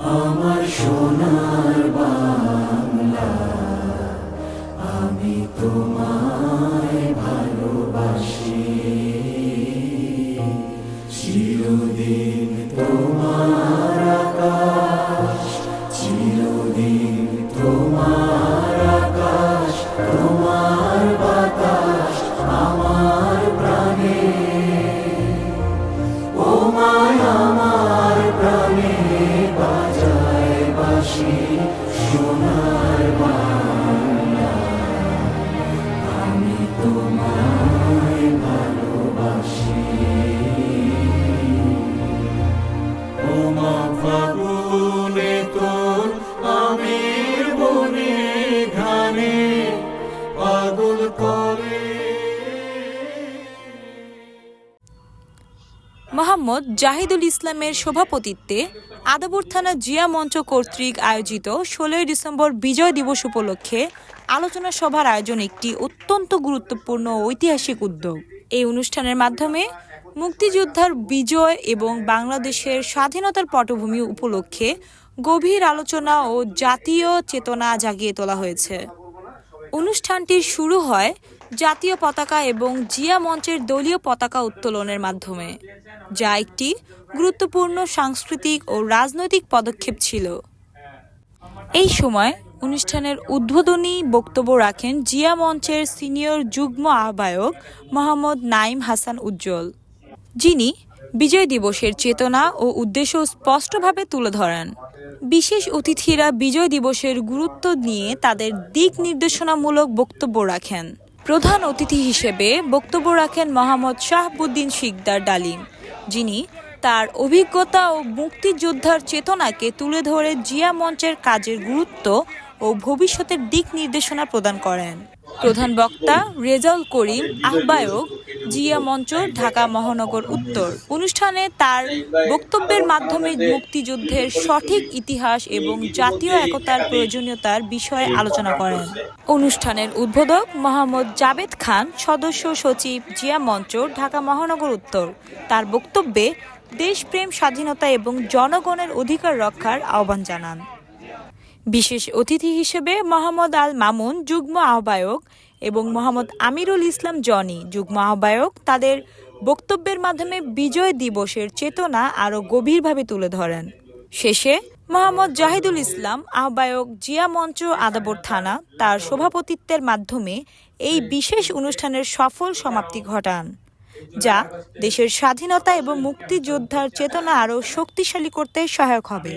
আমার সোনার বাংলা, আমি তোমায় ভালোবাসি। চিরদিন তোমার আকাশ, চিরদিন তোমার আকাশ, তোমার বাতাস আমার প্রাণে। ও মায় আমার প্রাণে বাজায় বাঁশি সোনার বাংলা, আমি তোমায় ভালোবাসি। ও মা ফাগুনে তোর আমের বনে ঘানে পাগল করে। মোহাম্মদ জাহিদুল ইসলামের সভাপতিত্বে আদাবর থানা জিয়া মঞ্চ কর্তৃক আয়োজিত 16 ডিসেম্বর বিজয় দিবস উপলক্ষে আলোচনা সভার আয়োজন একটি অত্যন্ত গুরুত্বপূর্ণ ঐতিহাসিক উদ্যোগ। এই অনুষ্ঠানের মাধ্যমে মুক্তিযোদ্ধার বিজয় এবং বাংলাদেশের স্বাধীনতার পটভূমি উপলক্ষে গভীর আলোচনা ও জাতীয় চেতনা জাগিয়ে তোলা হয়েছে। অনুষ্ঠানটি শুরু হয় জাতীয় পতাকা এবং জিয়া মঞ্চের দলীয় পতাকা উত্তোলনের মাধ্যমে, যা একটি গুরুত্বপূর্ণ সাংস্কৃতিক ও রাজনৈতিক পদক্ষেপ ছিল। এই সময় অনুষ্ঠানের উদ্বোধনী বক্তব্য রাখেন জিয়া মঞ্চের সিনিয়র যুগ্ম আহ্বায়ক মোহাম্মদ নাঈম হাসান উজ্জ্বল, যিনি বিজয় দিবসের চেতনা ও উদ্দেশ্য স্পষ্টভাবে তুলে ধরেন। বিশেষ অতিথিরা বিজয় দিবসের গুরুত্ব নিয়ে তাদের দিক নির্দেশনামূলক বক্তব্য রাখেন। প্রধান অতিথি হিসেবে বক্তব্য রাখেন মোহাম্মদ শাহাবুদ্দিন শিকদার ডালিম, যিনি তার অভিজ্ঞতা ও মুক্তিযোদ্ধার চেতনাকে তুলে ধরে জিয়া মঞ্চের কাজের গুরুত্ব ও ভবিষ্যতের দিক নির্দেশনা প্রদান করেন। প্রধান বক্তা রেজাউল করিম, আহ্বায়ক, জিয়া মঞ্চ, ঢাকা মহানগর উত্তর, অনুষ্ঠানে তার বক্তব্যের মাধ্যমে মুক্তিযুদ্ধের সঠিক ইতিহাস এবং জাতীয় একতার প্রয়োজনীয়তার বিষয়ে আলোচনা করেন। অনুষ্ঠানের উদ্বোধক মোহাম্মদ জাবেদ খান, সদস্য সচিব, জিয়া মঞ্চ, ঢাকা মহানগর উত্তর, তার বক্তব্যে দেশপ্রেম, স্বাধীনতা এবং জনগণের অধিকার রক্ষার আহ্বান জানান। বিশেষ অতিথি হিসেবে মোহাম্মদ আল মামুন, যুগ্ম আহ্বায়ক, এবং মোহাম্মদ আমিরুল ইসলাম জনি, যুগ্ম আহ্বায়ক, তাদের বক্তব্যের মাধ্যমে বিজয় দিবসের চেতনা আরও গভীরভাবে তুলে ধরেন। শেষে মোহাম্মদ জাহিদুল ইসলাম, আহ্বায়ক, জিয়া মঞ্চ আদাবর থানা, তার সভাপতিত্বের মাধ্যমে এই বিশেষ অনুষ্ঠানের সফল সমাপ্তি ঘটান, যা দেশের স্বাধীনতা এবং মুক্তিযোদ্ধার চেতনা আরও শক্তিশালী করতে সহায়ক হবে।